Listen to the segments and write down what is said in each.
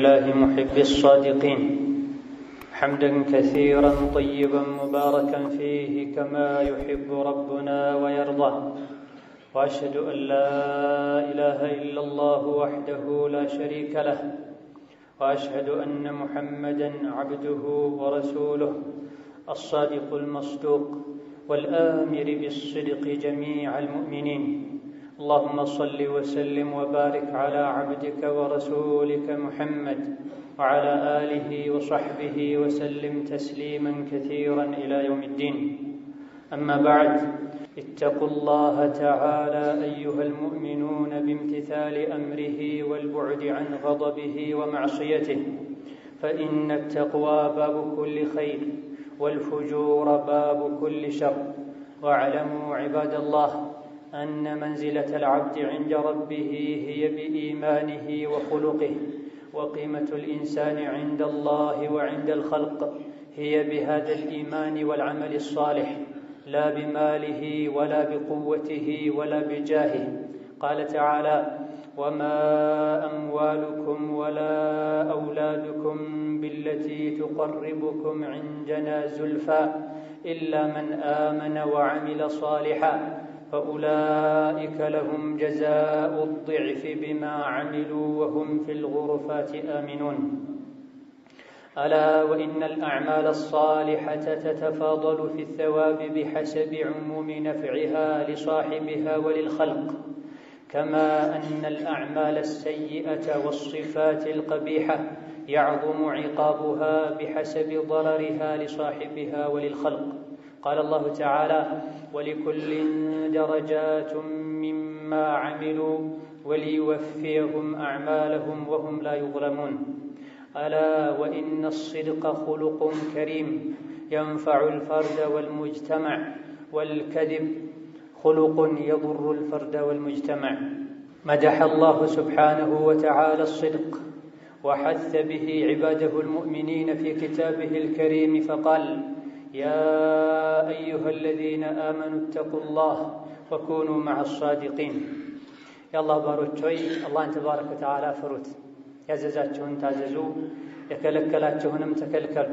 لله محب الصادقين حمدا كثيرا طيبا مباركا فيه كما يحب ربنا ويرضى، وأشهد أن لا إله إلا الله وحده لا شريك له، وأشهد أن محمدا عبده ورسوله الصادق المصدوق والآمر بالصدق جميع المؤمنين. اللهم صل وسلم وبارك على عبدك ورسولك محمد وعلى آله وصحبه وسلم تسليما كثيرا إلى يوم الدين. أما بعد، اتقوا الله تعالى أيها المؤمنون بامتثال أمره والبعد عن غضبه ومعصيته، فإن التقوى باب كل خير والفجور باب كل شر. واعلموا عباد الله أن منزلة العبد عند ربه هي بإيمانه وخلقه، وقيمة الإنسان عند الله وعند الخلق هي بهذا الإيمان والعمل الصالح، لا بماله ولا بقوته ولا بجاهه. قال تعالى: وما أموالكم ولا أولادكم بالتي تقربكم عندنا زلفى إلا من آمن وعمل صالحا فأولئك لهم جزاء الضعف بما عملوا وهم في الغرفات آمنون. ألا وإن الأعمال الصالحة تتفاضل في الثواب بحسب عموم نفعها لصاحبها وللخلق، كما أن الأعمال السيئة والصفات القبيحة يعظم عقابها بحسب ضررها لصاحبها وللخلق. قال الله تعالى: ولكل درجات مما عملوا وليوفيهم أعمالهم وهم لا يظلمون. ألا وإن الصدق خلق كريم ينفع الفرد والمجتمع، والكذب خلق يضر الفرد والمجتمع. مدح الله سبحانه وتعالى الصدق وحث به عباده المؤمنين في كتابه الكريم فقال: يا أيها الذين آمنوا اتقوا الله وكونوا مع الصادقين. يا الله باروچوي الله تبارك وتعالى فروت، ያዘዛችሁን ታዘዙ፣ የከለከላችሁንም ተከልከሉ።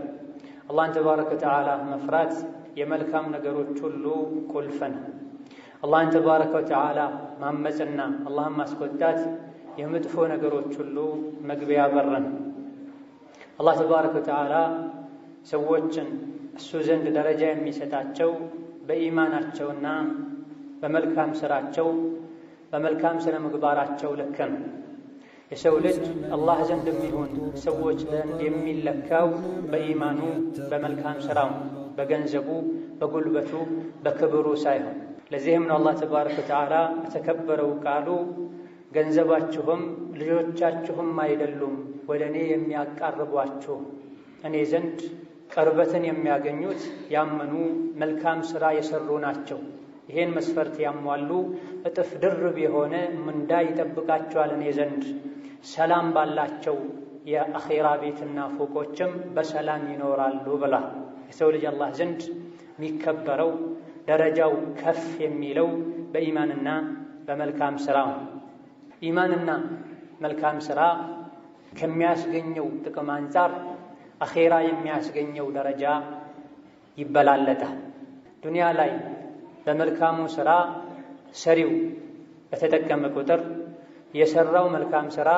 አላህን ተባረከ ወተዓላ መፍራት የመልካም ነገሮች ሁሉ ቁልፍ ነው። አላህን ተባረከ ወተዓላ ማመጽና አላህን ማስቆጣት የመጥፎ ነገሮች ሁሉ መግቢያ በር ነው። አላህ ተባረከ ወተዓላ ሰዎችን እሱ ዘንድ ደረጃ የሚሰጣቸው በኢማናቸውና በመልካም ስራቸው በመልካም ስነ ምግባራቸው ልክ ነው። የሰው ልጅ አላህ ዘንድ የሚሆን ሰዎች ዘንድ የሚለካው በኢማኑ በመልካም ስራው፣ በገንዘቡ፣ በጉልበቱ፣ በክብሩ ሳይሆን። ለዚህም ነው አላህ ተባረከ ወተዓላ በተከበረው ቃሉ ገንዘባችሁም ልጆቻችሁም አይደሉም ወደ እኔ የሚያቃርቧችሁ፣ እኔ ዘንድ ቅርበትን የሚያገኙት ያመኑ መልካም ስራ የሰሩ ናቸው። ይሄን መስፈርት ያሟሉ እጥፍ ድርብ የሆነ ምንዳ ይጠብቃቸዋል እኔ ዘንድ። ሰላም ባላቸው የአኺራ ቤትና ፎቆችም በሰላም ይኖራሉ ብላ። የሰው ልጅ አላህ ዘንድ የሚከበረው ደረጃው ከፍ የሚለው በኢማንና በመልካም ስራ ነው። ኢማንና መልካም ስራ ከሚያስገኘው ጥቅም አንጻር አኺራ የሚያስገኘው ደረጃ ይበላለጣል። ዱንያ ላይ በመልካሙ ስራ ሰሪው በተጠቀመ ቁጥር፣ የሰራው መልካም ስራ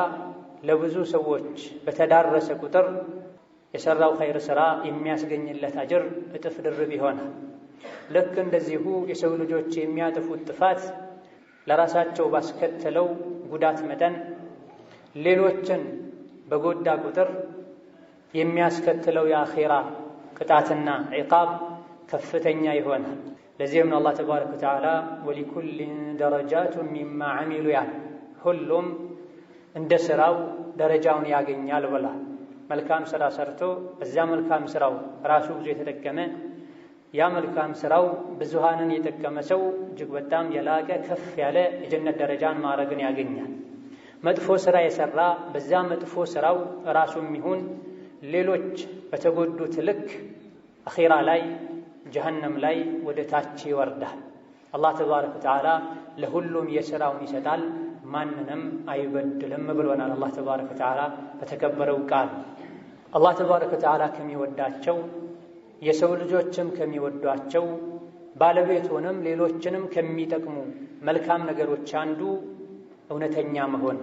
ለብዙ ሰዎች በተዳረሰ ቁጥር የሰራው ኸይር ስራ የሚያስገኝለት አጅር እጥፍ ድርብ ይሆናል። ልክ እንደዚሁ የሰው ልጆች የሚያጠፉት ጥፋት ለራሳቸው ባስከተለው ጉዳት መጠን ሌሎችን በጎዳ ቁጥር የሚያስከትለው የአኺራ ቅጣትና ዒቃብ ከፍተኛ ይሆናል። ለዚህም ነው አላህ ተባረከ ወተዓላ ወሊኩሊን ደረጃቱን ሚማ ዐሚሉ ያል፣ ሁሉም እንደ ስራው ደረጃውን ያገኛል ብላ። መልካም ስራ ሰርቶ በዛ መልካም ስራው ራሱ ብዙ የተጠቀመ፣ ያ መልካም ስራው ብዙሃንን የጠቀመ ሰው እጅግ በጣም የላቀ ከፍ ያለ የጀነት ደረጃን ማዕረግን ያገኛል። መጥፎ ስራ የሰራ በዛ መጥፎ ስራው ራሱም ይሁን ሌሎች በተጎዱት ልክ አኺራ ላይ ጀሀነም ላይ ወደ ታች ይወርዳል። አላህ ተባረከ ወተዓላ ለሁሉም የሥራውን ይሰጣል። ማንንም አይበድልም ብሎናል አላህ ተባረከ ወተዓላ በተከበረው ቃል። አላህ ተባረከ ወተዓላ ከሚወዳቸው የሰው ልጆችም ከሚወዷቸው ባለቤቱንም ሌሎችንም ከሚጠቅሙ መልካም ነገሮች አንዱ እውነተኛ መሆን፣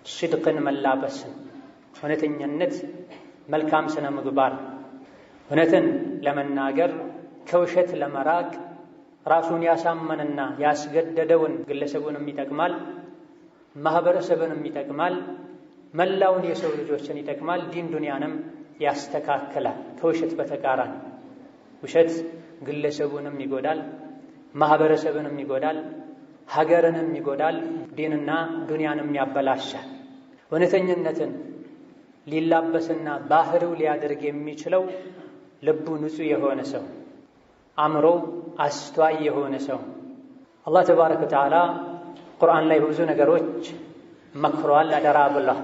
ሲድቅን መላበስን፣ እውነተኛነት መልካም ስነ ምግባር፣ እውነትን ለመናገር ከውሸት ለመራቅ ራሱን ያሳመንና ያስገደደውን ግለሰቡንም ይጠቅማል፣ ማህበረሰብንም ይጠቅማል፣ መላውን የሰው ልጆችን ይጠቅማል፣ ዲን ዱንያንም ያስተካክላል። ከውሸት በተቃራኒ ውሸት ግለሰቡንም ይጎዳል፣ ማህበረሰብንም ይጎዳል፣ ሀገርንም ይጎዳል፣ ዲንና ዱንያንም ያበላሻል። እውነተኝነትን ሊላበስና ባህሪው ሊያደርግ የሚችለው ልቡ ንጹህ የሆነ ሰው፣ አእምሮው አስተዋይ የሆነ ሰው። አላህ ተባረከ ወተዓላ ቁርአን ላይ በብዙ ነገሮች መክሯል፣ አደራ ብሏል።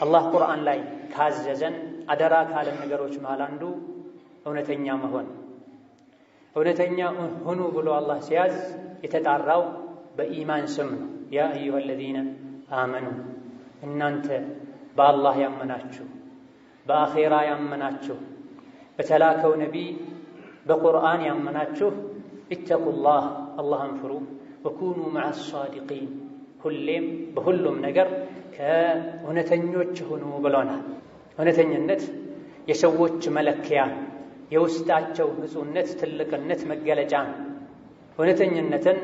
አላህ ቁርአን ላይ ካዘዘን አደራ ካለን ነገሮች መሃል አንዱ እውነተኛ መሆን። እውነተኛ ሁኑ ብሎ አላህ ሲያዝ የተጣራው በኢማን ስም ነው። ያ አዩሃ አለዚነ አመኑ፣ እናንተ በአላህ ያመናችሁ፣ በአኼራ ያመናችሁ፣ በተላከው ነቢይ በቁርአን ያመናችሁ ኢተቁላህ አላህን ፍሩ፣ ወኩኑ መዐ ሳዲቂን፣ ሁሌም በሁሉም ነገር ከእውነተኞች ሁኑ ብሎናል። እውነተኝነት የሰዎች መለኪያ፣ የውስጣቸው ንጹህነት ትልቅነት መገለጫ ነው። እውነተኝነትን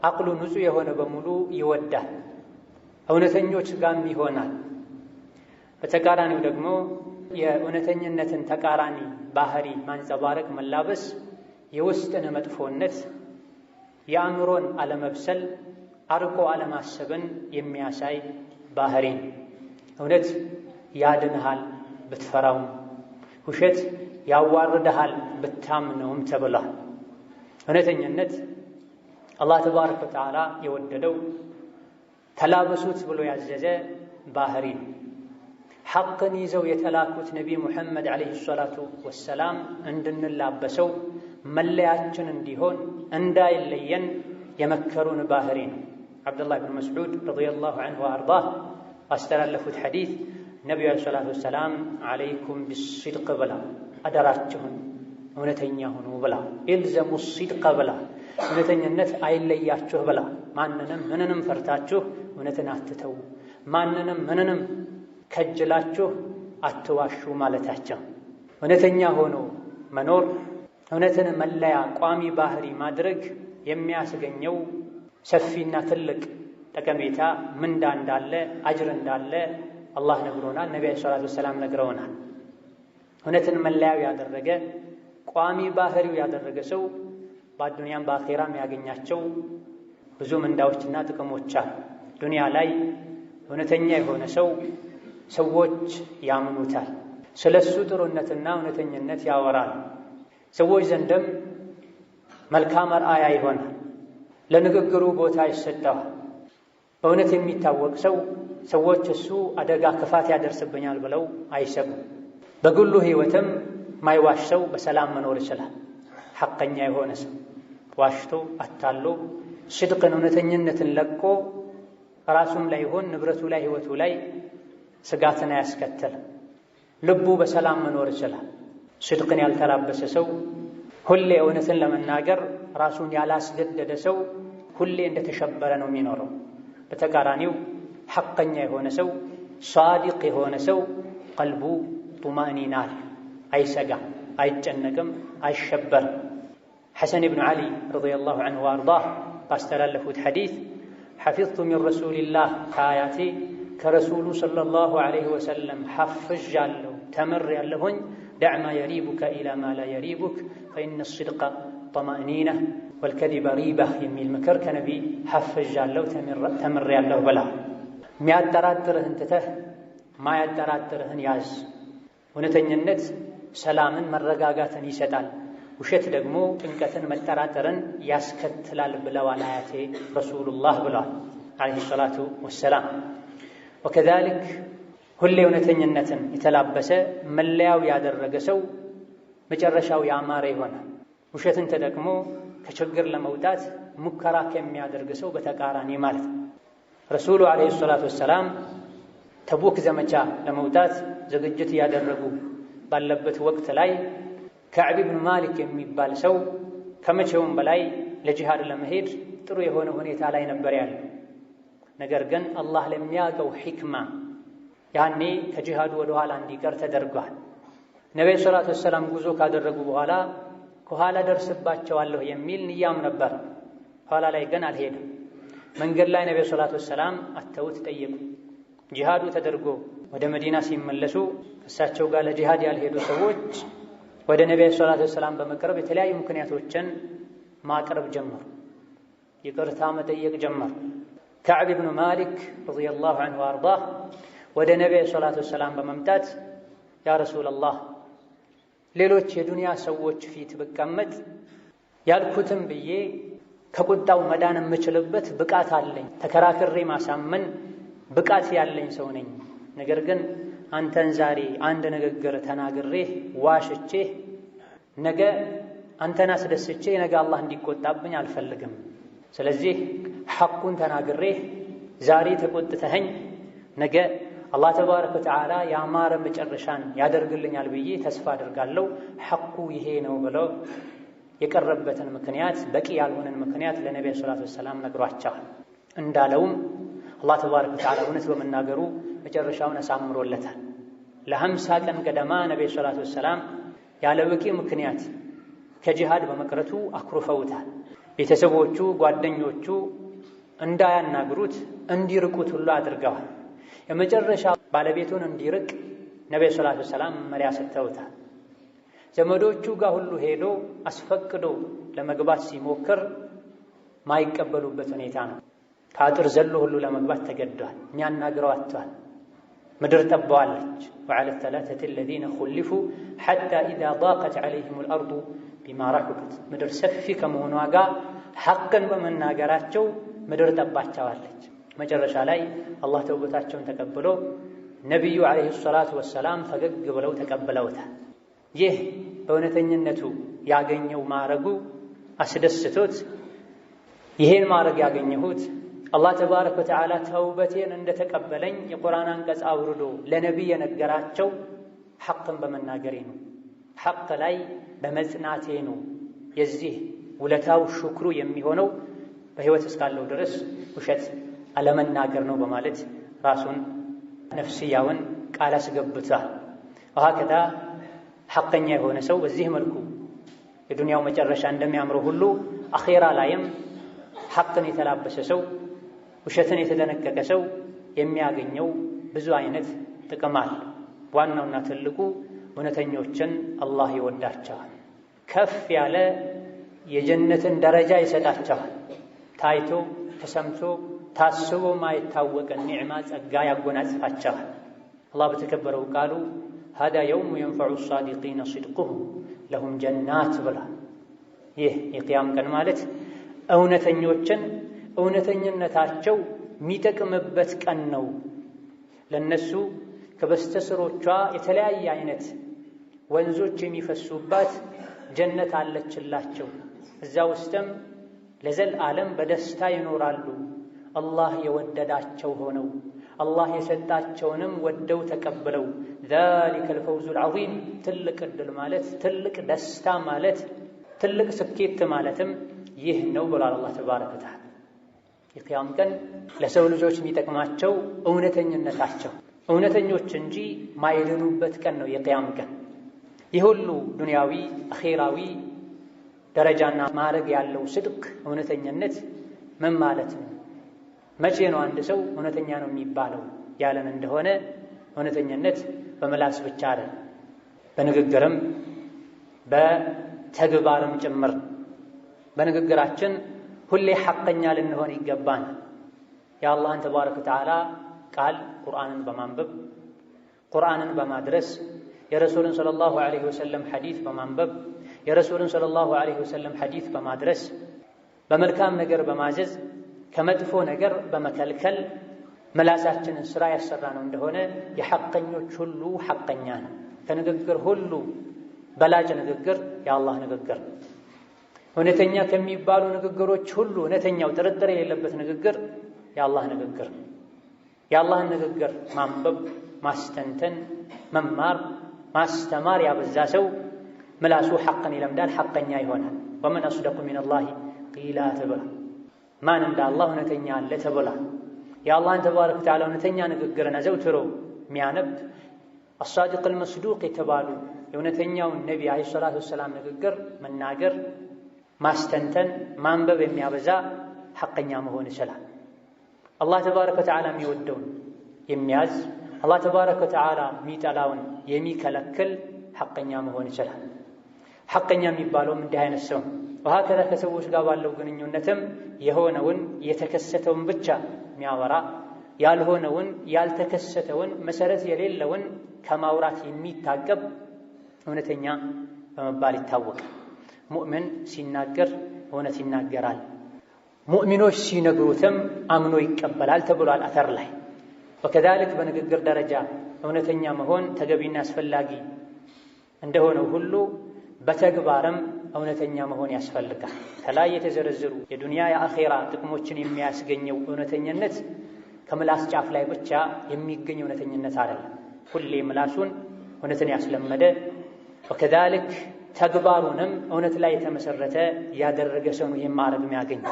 አቅሉ ንጹህ የሆነ በሙሉ ይወዳል፣ እውነተኞች ጋርም ይሆናል። በተቃራኒው ደግሞ የእውነተኝነትን ተቃራኒ ባህሪ ማንጸባረቅ መላበስ የውስጥን መጥፎነት፣ የአእምሮን አለመብሰል፣ አርቆ አለማሰብን የሚያሳይ ባህሪ። እውነት ያድንሃል ብትፈራውም፣ ውሸት ያዋርድሃል ብታምነውም ተብሏል። እውነተኝነት አላህ ተባረከ ወተዓላ የወደደው ተላበሱት ብሎ ያዘዘ ባህሪ ነው። ሐቅን ይዘው የተላኩት ነቢይ ሙሐመድ ዓለይሂ ሰላቱ ወሰላም እንድንላበሰው መለያችን እንዲሆን እንዳይለየን የመከሩን ባህሪ ነው። ዓብዱላህ ብን መስዑድ ረዲየላሁ ዐንሁ ወአርዳህ ባስተላለፉት ሐዲስ ነቢዩ ዓለይሂ ሰላቱ ወሰላም ዓለይኩም ቢሲድቅ ብላ፣ አደራችሁን እውነተኛ ሁኑ ብላ፣ ኢልዘሙ ሲድቀ ብላ፣ እውነተኝነት አይለያችሁ ብላ፣ ማንንም ምንንም ፈርታችሁ እውነትን አትተው፣ ማንንም ምንንም ከጅላችሁ አትዋሹ ማለታቸው። እውነተኛ ሆኖ መኖር፣ እውነትን መለያ ቋሚ ባህሪ ማድረግ የሚያስገኘው ሰፊና ትልቅ ጠቀሜታ ምንዳ እንዳለ፣ አጅር እንዳለ አላህ ነግሮናል፣ ነቢ ዓለይሂ ሰላቱ ወሰላም ነግረውናል። እውነትን መለያው ያደረገ ቋሚ ባህሪው ያደረገ ሰው በአዱንያም በአኼራም ያገኛቸው ብዙ ምንዳዎችና ጥቅሞች አሉ። ዱንያ ላይ እውነተኛ የሆነ ሰው ሰዎች ያምኑታል፣ ስለ እሱ ጥሩነትና እውነተኝነት ያወራል፣ ሰዎች ዘንድም መልካም አርአያ ይሆናል፣ ለንግግሩ ቦታ ይሰጠዋል። በእውነት የሚታወቅ ሰው ሰዎች እሱ አደጋ ክፋት ያደርስብኛል ብለው አይሰቡም። በግሉ ሕይወትም ማይዋሽ ሰው በሰላም መኖር ይችላል። ሐቀኛ የሆነ ሰው ዋሽቶ አታሎ ሲድቅን እውነተኝነትን ለቆ ራሱም ላይ ይሆን ንብረቱ ላይ ሕይወቱ ላይ ስጋትን አያስከትልም። ልቡ በሰላም መኖር ይችላል። ሲድቅን ያልተላበሰ ሰው፣ ሁሌ እውነትን ለመናገር ራሱን ያላስገደደ ሰው ሁሌ እንደተሸበረ ነው የሚኖረው። በተቃራኒው ሐቀኛ የሆነ ሰው፣ ሷዲቅ የሆነ ሰው ቀልቡ ጡማኒናል፣ አይሰጋም፣ አይጨነቅም፣ አይሸበርም። ሐሰን ብኑ ዓሊ ረዲየላሁ ዐንሁ ወአርዳህ ባስተላለፉት ሐዲስ ሐፊዝቱ ሚን ረሱሊላህ ከአያቴ ከረሱሉ ሰለላሁ ዐለይሂ ወሰለም ሐፍዣለሁ ተምሬያለሁኝ ደዕ ማ የሪቡከ ኢላ ማ ላ የሪቡክ ፈኢነ ሲድቀ ጠማእኒና ወልከዚበ ሪባ የሚል ምክር ከነቢይ ሐፍዣለሁ ተምሬያለሁ ብላ። የሚያጠራጥርህን ትተህ ማያጠራጥርህን ያዝ። እውነተኝነት ሰላምን መረጋጋትን ይሰጣል፣ ውሸት ደግሞ ጭንቀትን መጠራጠርን ያስከትላል ብለዋል አያቴ ረሱሉላህ ብለዋል ዓለይሂ ሰላቱ ወሰላም። ወከዛሊክ ሁሌ እውነተኝነትን የተላበሰ መለያው ያደረገ ሰው መጨረሻው ያማረ ይሆናል። ውሸትን ተጠቅሞ ከችግር ለመውጣት ሙከራ ከሚያደርግ ሰው በተቃራኒ ማለት ነው። ረሱሉ ዓለይሂ ሰላቱ ወሰላም ተቡክ ዘመቻ ለመውጣት ዝግጅት እያደረጉ ባለበት ወቅት ላይ ከዕብ ብኑ ማሊክ የሚባል ሰው ከመቼውም በላይ ለጂሃድ ለመሄድ ጥሩ የሆነ ሁኔታ ላይ ነበር ያለው። ነገር ግን አላህ ለሚያውቀው ሒክማ ያኔ ከጂሃዱ ወደ ኋላ እንዲቀር ተደርጓል። ነቢዩ ሰላቱ ወሰላም ጉዞ ካደረጉ በኋላ ከኋላ ደርስባቸዋለሁ የሚል ንያም ነበር። ኋላ ላይ ግን አልሄድም። መንገድ ላይ ነቢዩ ሰላቱ ወሰላም አተውት ጠየቁ። ጂሃዱ ተደርጎ ወደ መዲና ሲመለሱ እሳቸው ጋር ለጂሃድ ያልሄዱ ሰዎች ወደ ነቢዩ ሰላቱ ወሰላም በመቅረብ የተለያዩ ምክንያቶችን ማቅረብ ጀመሩ። ይቅርታ መጠየቅ ጀመሩ። ከዕብ ብኑ ማሊክ ረዲየላሁ ዐንሁ ወአርዳህ ወደ ነቢዩ ሰላቱ ወሰላም በመምጣት ያ ረሱለላህ ሌሎች የዱንያ ሰዎች ፊት ብቀመጥ ያልኩትም ብዬ ከቁጣው መዳን የምችልበት ብቃት አለኝ፣ ተከራክሬ ማሳመን ብቃት ያለኝ ሰው ነኝ። ነገር ግን አንተን ዛሬ አንድ ንግግር ተናግሬህ ዋሽቼህ ነገ አንተን አስደስቼ ነገ አላህ እንዲቆጣብኝ አልፈልግም። ስለዚህ ሐቁን ተናግሬህ ዛሬ ተቆጥተኸኝ ነገ አላህ ተባረከ ወተዓላ ያማረ መጨረሻን ያደርግልኛል ብዬ ተስፋ አድርጋለሁ። ሐቁ ይሄ ነው ብለው የቀረበትን ምክንያት በቂ ያልሆነን ምክንያት ለነቢዩ ሰለላሁ ዐለይሂ ወሰለም ነግሯቸዋል። እንዳለውም አላህ ተባረከ ወተዓላ እውነት በመናገሩ መጨረሻውን አሳምሮለታል። ለ50 ቀን ገደማ ነቢዩ ሰለላሁ ዐለይሂ ወሰለም ያለ በቂ ምክንያት ከጂሃድ በመቅረቱ አኩርፈውታል። ቤተሰቦቹ፣ ጓደኞቹ እንዳያናግሩት እንዲርቁት ሁሉ አድርገዋል። የመጨረሻ ባለቤቱን እንዲርቅ ነቢዩ ሰለላሁ ዐለይሂ ወሰለም መመሪያ ሰጥተውታል። ዘመዶቹ ጋር ሁሉ ሄዶ አስፈቅዶ ለመግባት ሲሞክር ማይቀበሉበት ሁኔታ ነው። ከአጥር ዘሎ ሁሉ ለመግባት ተገዷል። የሚያናግረው አጥቷል። ምድር ጠባዋለች። وعلى الثلاثة الذين خلفوا حتى إذا ضاقت عليهم الأرض بما رحبت ምድር ሰፊ ከመሆኗ ጋር ሐቅን በመናገራቸው ምድር ጠባቸዋለች። መጨረሻ ላይ አላህ ተውበታቸውን ተቀብሎ ነቢዩ ዓለይሂ ሰላቱ ወሰላም ፈገግ ብለው ተቀብለውታል። ይህ በእውነተኝነቱ ያገኘው ማረጉ አስደስቶት ይሄን ማረግ ያገኘሁት አላህ ተባረከ ወተዓላ ተውበቴን እንደተቀበለኝ የቁርአን አንቀጽ አውርዶ ለነቢይ የነገራቸው ሐቅን በመናገሬ ነው፣ ሐቅ ላይ በመጽናቴ ነው። የዚህ ውለታው ሹክሩ የሚሆነው በሕይወት እስካለው ድረስ ውሸት አለመናገር ነው በማለት ራሱን ነፍስያውን ቃል አስገብቷል። ወሀከዛ ሐቀኛ የሆነ ሰው በዚህ መልኩ የዱንያው መጨረሻ እንደሚያምረው ሁሉ አኼራ ላይም ሐቅን የተላበሰ ሰው፣ ውሸትን የተጠነቀቀ ሰው የሚያገኘው ብዙ አይነት ጥቅም አለ። ዋናውና ትልቁ እውነተኞችን አላህ ይወዳቸዋል፣ ከፍ ያለ የጀነትን ደረጃ ይሰጣቸዋል። ታይቶ ተሰምቶ ታስቦ ማይታወቅን ኒዕማ ጸጋ ያጎናጽፋቸዋል። አላህ በተከበረው ቃሉ هذا يوم ينفع الصادقين صدقهم لهم جنات ብሏል። ይህ የቂያም ቀን ማለት እውነተኞችን እውነተኝነታቸው የሚጠቅምበት ቀን ነው። ለነሱ ከበስተስሮቿ የተለያየ አይነት ወንዞች የሚፈሱባት ጀነት አለችላቸው። እዛ ውስጥም ለዘላለም በደስታ ይኖራሉ። አላህ የወደዳቸው ሆነው አላህ የሰጣቸውንም ወደው ተቀብለው ذلك الفوز العظيم ትልቅ ዕድል ማለት ትልቅ ደስታ ማለት ትልቅ ስኬት ማለትም ይህ ነው ብሏል አላህ ተባረከ ወተዓላ። የቂያም ቀን ለሰው ልጆች የሚጠቅማቸው እውነተኝነታቸው፣ እውነተኞች እንጂ ማይድኑበት ቀን ነው የቂያም ቀን። ይህ ሁሉ ዱንያዊ አኼራዊ ደረጃና ማዕረግ ያለው ስድቅ እውነተኝነት ምን ማለት ነው? መቼ ነው አንድ ሰው እውነተኛ ነው የሚባለው ያለን እንደሆነ እውነተኝነት በመላስ ብቻ አይደል፣ በንግግርም በተግባርም ጭምር። በንግግራችን ሁሌ ሐቀኛ ልንሆን ይገባን። የአላህን ተባረከ ወተዓላ ቃል ቁርአንን በማንበብ ቁርአንን በማድረስ የረሱልን ሰለላሁ ዐለይሂ ወሰለም ሐዲስ በማንበብ የረሱልን ሰለላሁ ዐለይሂ ወሰለም ሐዲስ በማድረስ በመልካም ነገር በማዘዝ ከመጥፎ ነገር በመከልከል መላሳችንን ስራ ያሰራ ነው እንደሆነ የሐቀኞች ሁሉ ሐቀኛ ነው። ከንግግር ሁሉ በላጭ ንግግር የአላህ ንግግር። እውነተኛ ከሚባሉ ንግግሮች ሁሉ እውነተኛው ጥርጥር የሌለበት ንግግር የአላህ ንግግር። የአላህን ንግግር ማንበብ፣ ማስተንተን፣ መማር፣ ማስተማር ያበዛ ሰው ምላሱ ሐቅን ይለምዳል፣ ሐቀኛ ይሆናል። ወመን አስደቁ ሚነላሂ ቂላ ተብላ ማን እንደ አላህ እውነተኛ አለ ተብላ የአላህን ተባረከ ወተዓላ እውነተኛ ንግግርን አዘውትሮ የሚያነብ አሳዲቅ አልመስዱቅ የተባሉ የእውነተኛውን ነቢ ዓለይሂ ሰላቱ ወሰላም ንግግር መናገር፣ ማስተንተን፣ ማንበብ የሚያበዛ ሐቀኛ መሆን ይችላል። አላህ ተባረከ ወተዓላ የሚወደውን የሚያዝ፣ አላህ ተባረከ ወተዓላ የሚጠላውን የሚከለክል ሐቀኛ መሆን ይችላል። ሐቀኛ የሚባለውም እንዲህ አይነት ሰው ወሀከዛ ከሰዎች ጋር ባለው ግንኙነትም የሆነውን የተከሰተውን ብቻ የሚያወራ፣ ያልሆነውን ያልተከሰተውን መሰረት የሌለውን ከማውራት የሚታቀብ እውነተኛ በመባል ይታወቃል። ሙእምን ሲናገር እውነት ይናገራል፣ ሙእሚኖች ሲነግሩትም አምኖ ይቀበላል ተብሏል አተር ላይ። ወከዛሊክ በንግግር ደረጃ እውነተኛ መሆን ተገቢና አስፈላጊ እንደሆነው ሁሉ በተግባርም እውነተኛ መሆን ያስፈልጋል። ከላይ የተዘረዘሩ የዱንያ የአኼራ ጥቅሞችን የሚያስገኘው እውነተኝነት ከምላስ ጫፍ ላይ ብቻ የሚገኝ እውነተኝነት አይደለም። ሁሌ ምላሱን እውነትን ያስለመደ ወከዛሊክ ተግባሩንም እውነት ላይ የተመሰረተ ያደረገ ሰው ነው የማዕረግ የሚያገኝ።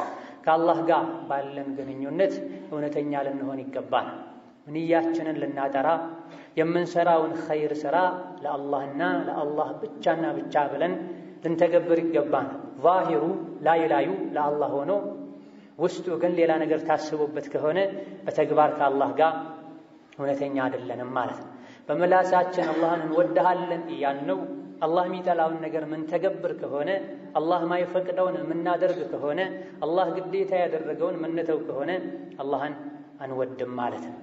ከአላህ ጋር ባለን ግንኙነት እውነተኛ ልንሆን ይገባል። ንያችንን ልናጠራ የምንሰራውን ኸይር ሥራ ለአላህና ለአላህ ብቻና ብቻ ብለን ልንተገብር ይገባል። ዛሂሩ ላዩ ለአላህ ሆኖ ውስጡ ግን ሌላ ነገር ታስቦበት ከሆነ በተግባር ከአላህ ጋር እውነተኛ አይደለንም ማለት ነው። በምላሳችን አላህን እንወድሃለን እያልነው አላህ የሚጠላውን ነገር ምንተገብር ከሆነ፣ አላህ ማይፈቅደውን የምናደርግ ከሆነ፣ አላህ ግዴታ ያደረገውን ምንተው ከሆነ አላህን አንወድም ማለት ነው።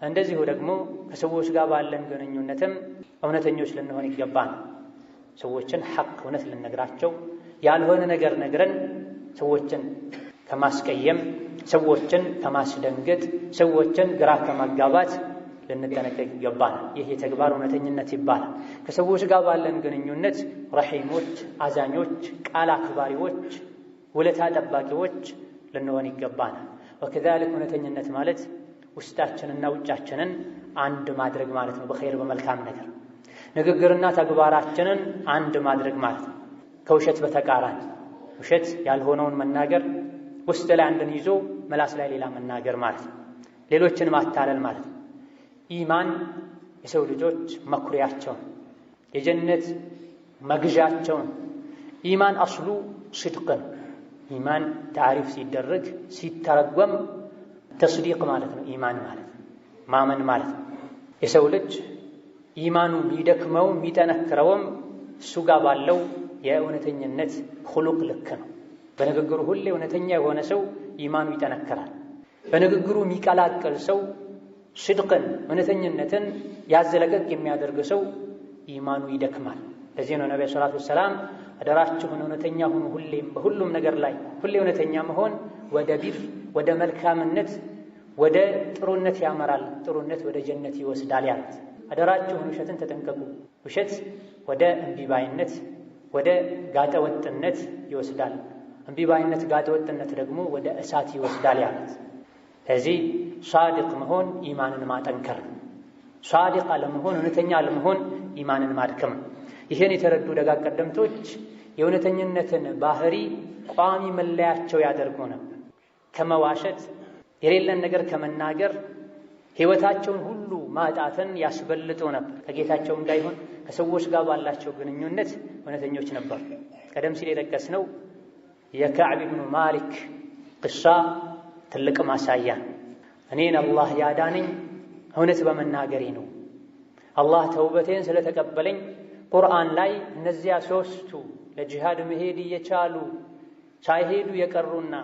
እንደዚሁ ደግሞ ከሰዎች ጋር ባለን ግንኙነትም እውነተኞች ልንሆን ይገባል። ሰዎችን ሐቅ እውነት ልንነግራቸው፣ ያልሆነ ነገር ነግረን ሰዎችን ከማስቀየም፣ ሰዎችን ከማስደንገጥ፣ ሰዎችን ግራ ከማጋባት ልንጠነቀቅ ይገባል። ይህ የተግባር እውነተኝነት ይባላል። ከሰዎች ጋር ባለን ግንኙነት ረሒሞች፣ አዛኞች፣ ቃል አክባሪዎች፣ ውለታ ጠባቂዎች ልንሆን ይገባል። ወከዛሊክ እውነተኝነት ማለት ውስጣችንና ውጫችንን አንድ ማድረግ ማለት ነው። በኸይር በመልካም ነገር ንግግርና ተግባራችንን አንድ ማድረግ ማለት ነው። ከውሸት በተቃራኒ ውሸት ያልሆነውን መናገር፣ ውስጥ ላይ አንድን ይዞ መላስ ላይ ሌላ መናገር ማለት ነው። ሌሎችን ማታለል ማለት ነው። ኢማን የሰው ልጆች መኩሪያቸውን የጀነት መግዣቸውን ኢማን አስሉ ስድቅን ኢማን ታሪፍ ሲደረግ ሲተረጎም ተስዲቅ ማለት ነው። ኢማን ማለት ማመን ማለት ነው። የሰው ልጅ ኢማኑ የሚደክመው የሚጠነክረውም እሱ ጋር ባለው የእውነተኝነት ሁሉቅ ልክ ነው። በንግግሩ ሁሌ እውነተኛ የሆነ ሰው ኢማኑ ይጠነክራል። በንግግሩ የሚቀላቀል ሰው ስድቅን እውነተኝነትን ያዘለቀቅ የሚያደርግ ሰው ኢማኑ ይደክማል። ለዚህ ነው ነብዩ ሰለላሁ ዐለይሂ ወሰለም አደራችሁን እውነተኛ ሁኑ፣ ሁሌም በሁሉም ነገር ላይ ሁሌ እውነተኛ መሆን ወደ ቢር ወደ መልካምነት ወደ ጥሩነት ያመራል፣ ጥሩነት ወደ ጀነት ይወስዳል ያሉት። አደራችሁን ውሸትን ተጠንቀቁ፣ ውሸት ወደ እምቢባይነት ወደ ጋጠወጥነት ይወስዳል፣ እምቢባይነት ጋጠወጥነት ደግሞ ወደ እሳት ይወስዳል ያሉት። ስለዚህ ሷዲቅ መሆን ኢማንን ማጠንከር፣ ሷዲቅ አለመሆን እውነተኛ አለመሆን ኢማንን ማድከም። ይህን የተረዱ ደጋግ ቀደምቶች የእውነተኝነትን ባህሪ ቋሚ መለያቸው ያደርጉ ነበር። ከመዋሸት የሌለን ነገር ከመናገር ሕይወታቸውን ሁሉ ማጣትን ያስበልጡ ነበር። ከጌታቸውም ጋር ይሁን ከሰዎች ጋር ባላቸው ግንኙነት እውነተኞች ነበር። ቀደም ሲል የጠቀስነው የከዕብ ብኑ ማሊክ ቅሳ ትልቅ ማሳያ። እኔን አላህ ያዳነኝ እውነት በመናገሬ ነው። አላህ ተውበቴን ስለተቀበለኝ ቁርአን ላይ እነዚያ ሶስቱ ለጂሃድ መሄድ እየቻሉ ሳይሄዱ የቀሩና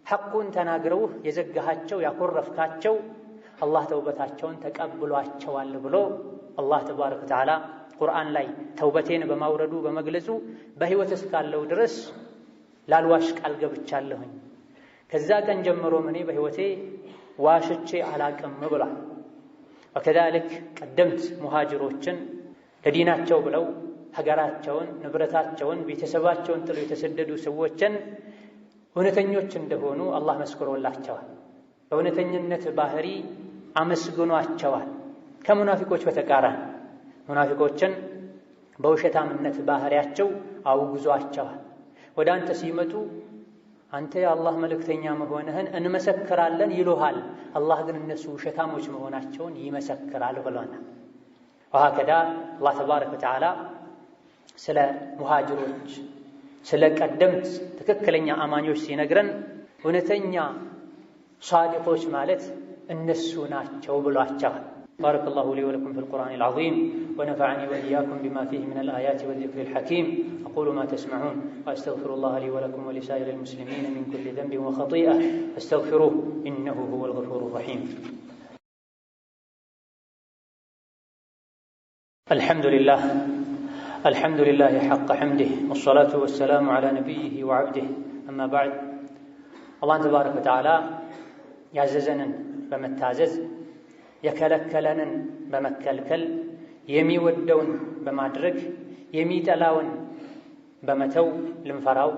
ሐቁን ተናግረው የዘጋሃቸው ያኮረፍካቸው አላህ ተውበታቸውን ተቀብሏቸዋል ብሎ አላህ ተባረከ ወተዓላ ቁርአን ላይ ተውበቴን በማውረዱ በመግለጹ በሕይወት እስካለው ድረስ ላልዋሽ ቃል ገብቻለሁኝ። ከዛ ቀን ጀምሮ እኔ በሕይወቴ ዋሽቼ አላቅም ብሏል። ወከዛሊክ ቀደምት ሙሃጅሮችን ለዲናቸው ብለው ሀገራቸውን፣ ንብረታቸውን፣ ቤተሰባቸውን ጥለው የተሰደዱ ሰዎችን እውነተኞች እንደሆኑ አላህ መስክሮላቸዋል። በእውነተኝነት ባህሪ አመስግኗቸዋል። ከሙናፊቆች በተቃራኒ ሙናፊቆችን በውሸታምነት ባህሪያቸው አውግዟቸዋል። ወደ አንተ ሲመጡ አንተ የአላህ መልእክተኛ መሆንህን እንመሰክራለን ይሉሃል፣ አላህ ግን እነሱ ውሸታሞች መሆናቸውን ይመሰክራል ብሎናል። ወሀከዛ አላህ ተባረከ ወተዓላ ስለ ሙሃጅሮች ስለ ቀደምት ትክክለኛ አማኞች ሲነግረን እውነተኛ ሷዲቆች ማለት እነሱ ናቸው ብሏቸዋል። بارك الله لي ولكم في القرآن العظيم ونفعني وإياكم بما فيه من الآيات والذكر الحكيم أقول ما تسمعون وأستغفر الله لي ولكم ولسائر المسلمين من كل ذنب وخطيئة فاستغفروه إنه هو الغفور الرحيم. الحمد لله حق حمده والصلاة والسلام على نبيه وعبده أما بعد. الله تبارك وتعالى يعززنا بمتعزز የከለከለንን በመከልከል የሚወደውን በማድረግ የሚጠላውን በመተው ልንፈራው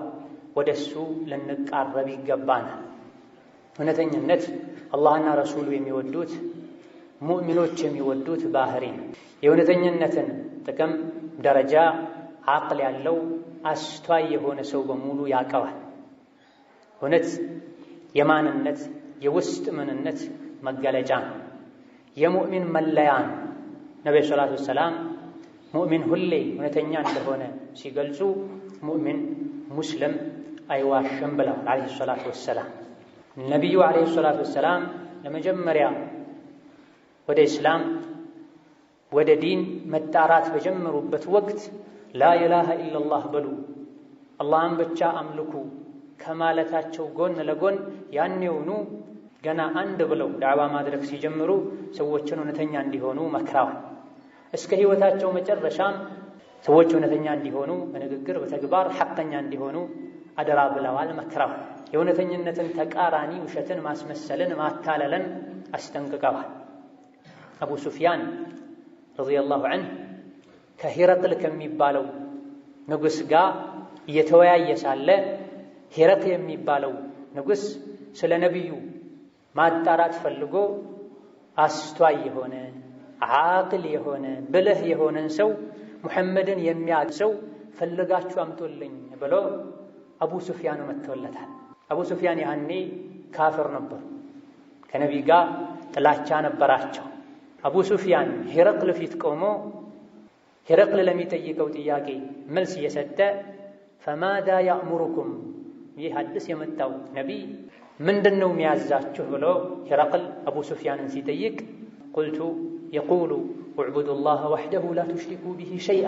ወደሱ ልንቃረብ ይገባናል። እውነተኝነት አላህና ረሱሉ የሚወዱት ሙእሚኖች የሚወዱት ባህሪ ነው። የእውነተኝነትን ጥቅም ደረጃ አቅል ያለው አስተዋይ የሆነ ሰው በሙሉ ያውቀዋል። እውነት የማንነት የውስጥ ምንነት መገለጫ ነው። የሙእሚን መለያ ነው። ነብዩ ሰለላሁ ዐለይሂ ወሰለም ሙእሚን ሁሌ እውነተኛ እንደሆነ ሲገልጹ ሙእሚን ሙስሊም አይዋሽም ብለዋል ዐለይሂ ሰላቱ ወሰላም። ነቢዩ ዐለይሂ ሰላቱ ወሰላም ለመጀመሪያ ወደ እስላም ወደ ዲን መጣራት በጀመሩበት ወቅት ላ ኢላሃ ኢለላህ በሉ አላህን ብቻ አምልኩ ከማለታቸው ጎን ለጎን ያኔውኑ ገና አንድ ብለው ዳዕዋ ማድረግ ሲጀምሩ ሰዎችን እውነተኛ እንዲሆኑ መክረዋል። እስከ ሕይወታቸው መጨረሻም ሰዎች እውነተኛ እንዲሆኑ በንግግር በተግባር ሐቀኛ እንዲሆኑ አደራ ብለዋል፣ መክረዋል። የእውነተኝነትን ተቃራኒ ውሸትን፣ ማስመሰልን፣ ማታለልን አስጠንቅቀዋል። አቡ ሱፊያን ረዲየላሁ ዐንሁ ከሂረቅል ከሚባለው ንጉሥ ጋር እየተወያየ ሳለ ሂረቅል የሚባለው ንጉሥ ስለ ነቢዩ ማጣራት ፈልጎ አስተዋይ የሆነ ዓቅል የሆነ ብልህ የሆነን ሰው ሙሐመድን የሚያውቅ ሰው ፈልጋችሁ አምጡልኝ ብሎ አቡ ሱፊያን መጥቶለታል። አቡ ሱፊያን ያኔ ካፍር ነበሩ፣ ከነቢይ ጋር ጥላቻ ነበራቸው። አቡ ሱፊያን ሂረቅል ፊት ቆሞ ሂረቅል ለሚጠይቀው ጥያቄ መልስ እየሰጠ ፈማዳ ያእሙሩኩም፣ ይህ አዲስ የመጣው ነቢይ ምንድን ነው የሚያዛችሁ ብሎ ሂረቅል አቡ ሱፊያንን ሲጠይቅ ቁልቱ የቁሉ እዕቡዱ ላህ ወሕደሁ ላ ቱሽሪኩ ቢሂ ሸይአ፣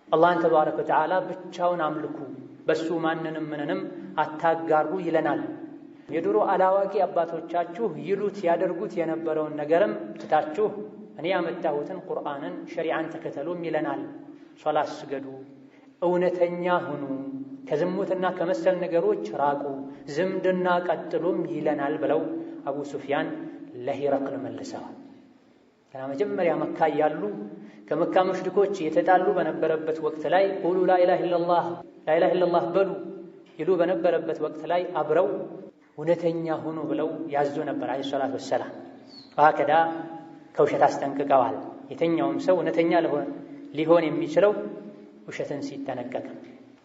አላህን ተባረከ ወተዓላ ብቻውን አምልኩ፣ በሱ ማንንም ምንንም አታጋሩ ይለናል። የድሮ አላዋቂ አባቶቻችሁ ይሉት ያደርጉት የነበረውን ነገርም ትታችሁ እኔ ያመጣሁትን ቁርአንን ሸሪዓን ተከተሉም ይለናል። ሶላት ስገዱ፣ እውነተኛ ሁኑ፣ ከዝሙትና ከመሰል ነገሮች ራቁ፣ ዝምድና ቀጥሉም ይለናል ብለው አቡ ሱፊያን ለሂረቅል መልሰዋል። ገና መጀመሪያ መካ ያሉ ከመካ ሙሽሪኮች የተጣሉ በነበረበት ወቅት ላይ ቁሉ ላኢላሃ ኢለላህ በሉ ይሉ በነበረበት ወቅት ላይ አብረው እውነተኛ ሁኑ ብለው ያዙ ነበር ዐለይሂ ሰላቱ ወሰላም። ወሀከዛ ከውሸት አስጠንቅቀዋል። የተኛውም ሰው እውነተኛ ሊሆን የሚችለው ውሸትን ሲጠነቀቅ።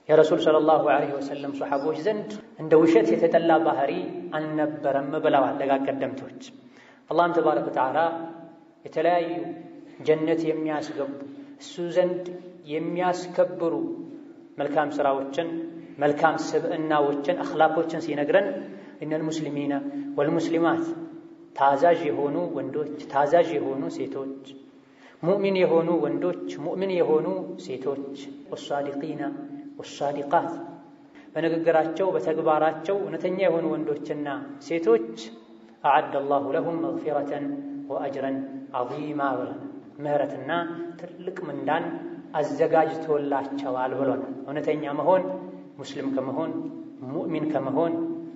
የረሱል ሰለላሁ ዐለይሂ ወሰለም ሶሐቦች ዘንድ እንደ ውሸት የተጠላ ባህሪ አልነበረም ብለዋል ደጋግ ቀደምቶች። አላህም ተባረከ ወተዓላ የተለያዩ ጀነት የሚያስገቡ እሱ ዘንድ የሚያስከብሩ መልካም ስራዎችን፣ መልካም ስብዕናዎችን፣ አኽላቆችን ሲነግረን እነል ሙስሊሚነ ወልሙስሊማት ታዛዥ የሆኑ ወንዶች፣ ታዛዥ የሆኑ ሴቶች፣ ሙእሚን የሆኑ ወንዶች፣ ሙእሚን የሆኑ ሴቶች፣ ወሳዲቂና ወሳዲቃት በንግግራቸው በተግባራቸው እውነተኛ የሆኑ ወንዶችና ሴቶች አዐደ አላሁ ለሁም መግፊረተን ወአጅረን ዐዚማ ብሎናል። ምህረትና ትልቅ ምንዳን አዘጋጅቶላቸዋል ብሎናል። እውነተኛ መሆን ሙስሊም ከመሆን ሙእሚን ከመሆን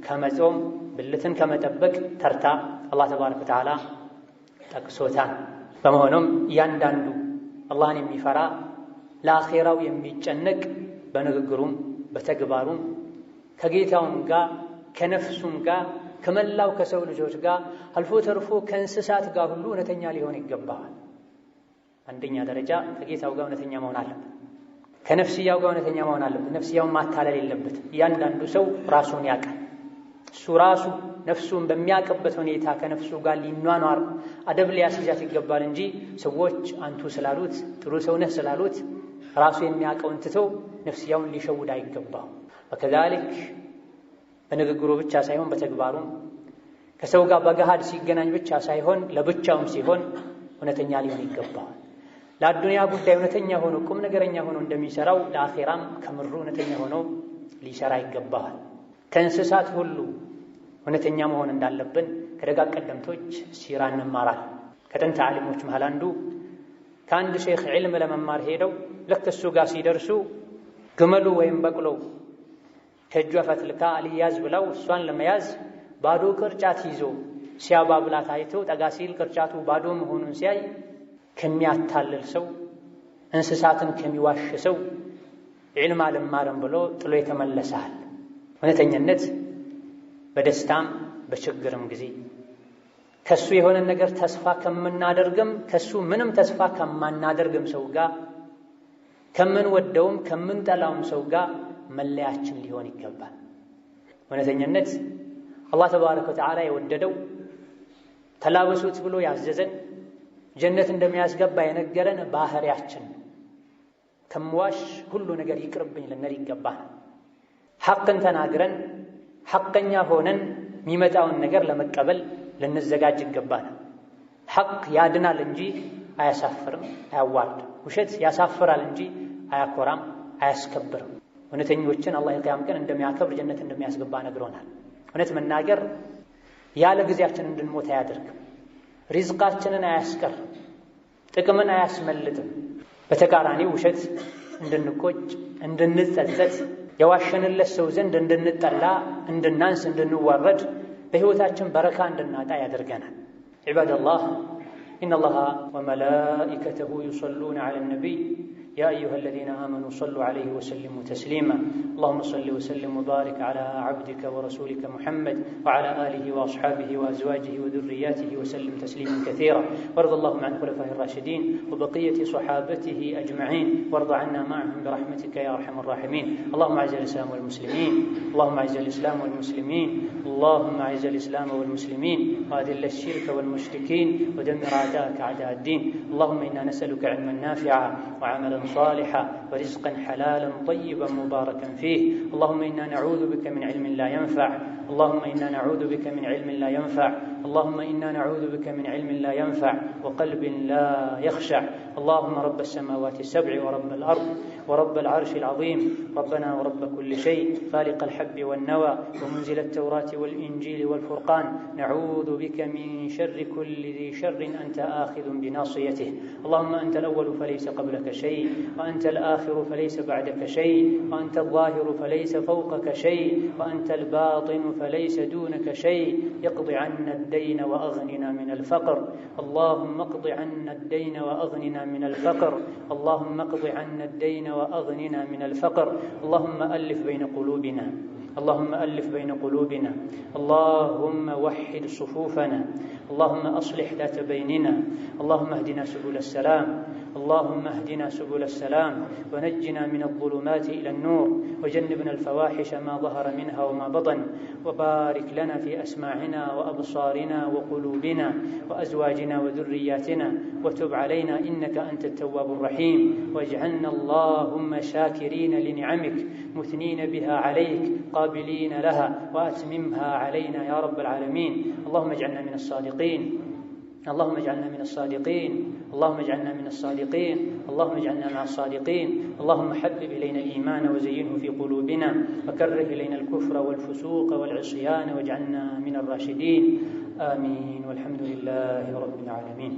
ከመጾም ብልትን ከመጠበቅ ተርታ አላህ ተባረከ ወተዓላ ጠቅሶታል። በመሆኑም እያንዳንዱ አላህን የሚፈራ ለአኼራው የሚጨነቅ በንግግሩም በተግባሩም ከጌታውም ጋር ከነፍሱም ጋር ከመላው ከሰው ልጆች ጋር አልፎ ተርፎ ከእንስሳት ጋር ሁሉ እውነተኛ ሊሆን ይገባዋል። አንደኛ ደረጃ ከጌታው ጋር እውነተኛ መሆን አለበት። ከነፍስያው ጋር እውነተኛ መሆን አለበት። ነፍስያውን ማታለል የለበትም። እያንዳንዱ ሰው ራሱን ያውቃል። እሱ ራሱ ነፍሱን በሚያውቅበት ሁኔታ ከነፍሱ ጋር ሊኗኗር አደብ ሊያስይዛት ይገባል እንጂ ሰዎች አንቱ ስላሉት ጥሩ ሰው ነህ ስላሉት ራሱ የሚያውቀውን ትቶ ነፍስያውን ሊሸውድ አይገባው። ወከዛሊክ በንግግሩ ብቻ ሳይሆን በተግባሩም ከሰው ጋር በገሃድ ሲገናኝ ብቻ ሳይሆን ለብቻውም ሲሆን እውነተኛ ሊሆን ይገባዋል። ለአዱንያ ጉዳይ እውነተኛ ሆኖ ቁም ነገረኛ ሆኖ እንደሚሰራው ለአኼራም ከምሩ እውነተኛ ሆኖ ሊሰራ ይገባዋል። ከእንስሳት ሁሉ እውነተኛ መሆን እንዳለብን ከደጋግ ቀደምቶች ሲራ እንማራል። ከጥንት ዓሊሞች መሃል አንዱ ከአንድ ሼኽ ዒልም ለመማር ሄደው ልክ እሱ ጋር ሲደርሱ ግመሉ ወይም በቅሎ ከእጇ ፈትልካ አልያዝ ብለው እሷን ለመያዝ ባዶ ቅርጫት ይዞ ሲያባብላት አይቶ ጠጋ ሲል ቅርጫቱ ባዶ መሆኑን ሲያይ ከሚያታልል ሰው እንስሳትን ከሚዋሽ ሰው ዒልም አልማርም ብሎ ጥሎ የተመለሳል። እውነተኝነት በደስታም በችግርም ጊዜ ከሱ የሆነ ነገር ተስፋ ከምናደርግም ከሱ ምንም ተስፋ ከማናደርግም ሰው ጋር ከምንወደውም ከምንጠላውም ሰው ጋር መለያችን ሊሆን ይገባል። እውነተኝነት አላህ ተባረከ ወተዓላ የወደደው ተላበሱት ብሎ ያዘዘን ጀነት እንደሚያስገባ የነገረን ባህሪያችን ከምዋሽ ሁሉ ነገር ይቅርብኝ ልንል ይገባል። ሐቅን ተናግረን ሐቀኛ ሆነን የሚመጣውን ነገር ለመቀበል ልንዘጋጅ ይገባል። ሐቅ ያድናል እንጂ አያሳፍርም፣ አያዋርድም። ውሸት ያሳፍራል እንጂ አያኮራም፣ አያስከብርም። እውነተኞችን አላህ የቂያም ቀን እንደሚያከብር ጀነት እንደሚያስገባ ነግሮናል። እውነት መናገር ያለ ጊዜያችን እንድንሞት አያደርግም። ሪዝቃችንን አያስቀር፣ ጥቅምን አያስመልጥም። በተቃራኒው ውሸት እንድንቆጭ፣ እንድንጸጸት፣ የዋሸንለት ሰው ዘንድ እንድንጠላ፣ እንድናንስ፣ እንድንዋረድ፣ በሕይወታችን በረካ እንድናጣ ያደርገናል። ዒባደላህ ኢነላሃ ወመላኢከተሁ ዩሰሉነ ዐለን ነቢይ يا أيها الذين آمنوا صلوا عليه وسلموا تسليما اللهم صل وسلم وبارك على عبدك ورسولك محمد وعلى آله وأصحابه وأزواجه وذرياته وسلم تسليما كثيرا وارض اللهم عن خلفائه الراشدين وبقية صحابته أجمعين وارض عنا معهم برحمتك يا أرحم الراحمين اللهم أعز الإسلام والمسلمين اللهم أعز الإسلام والمسلمين اللهم أعز الإسلام والمسلمين وأذل الشرك والمشركين ودمر أعداءك أعداء الدين اللهم إنا نسألك علما نافعا وعملا صالحا ورزقا حلالا طيبا مباركا فيه اللهم إنا نعوذ بك من علم لا ينفع اللهم إنا نعوذ بك من علم لا ينفع اللهم إنا نعوذ بك من علم لا ينفع وقلب لا يخشع اللهم رب السماوات السبع ورب الأرض ورب العرش العظيم ربنا ورب كل شيء فالق الحب والنوى ومنزل التوراة والإنجيل والفرقان نعوذ بك من شر كل ذي شر أنت آخذ بناصيته اللهم أنت الأول فليس قبلك شيء وأنت الآخر فليس بعدك شيء وأنت الظاهر فليس فوقك شيء وأنت الباطن فليس دونك شيء اقض عنا الدين وأغننا من الفقر اللهم اقض عنا الدين وأغننا من الفقر اللهم اقض عنا الدين وأغننا من الفقر اللهم ألف بين قلوبنا اللهم ألف بين قلوبنا اللهم وحد صفوفنا اللهم أصلح ذات بيننا اللهم اهدنا سبل السلام اللهم اهدنا سبل السلام ونجنا من الظلمات إلى النور وجنبنا الفواحش ما ظهر منها وما بطن وبارك لنا في أسماعنا وأبصارنا وقلوبنا وأزواجنا وذرياتنا وتب علينا إنك أنت التواب الرحيم واجعلنا اللهم شاكرين لنعمك مثنين بها عليك قابلين لها وأتممها علينا يا رب العالمين اللهم اجعلنا من الصادقين اللهم اجعلنا من الصادقين اللهم اجعلنا من الصادقين اللهم اجعلنا مع الصادقين اللهم حبب إلينا الإيمان وزينه في قلوبنا وكره إلينا الكفر والفسوق والعصيان واجعلنا من الراشدين آمين والحمد لله رب العالمين.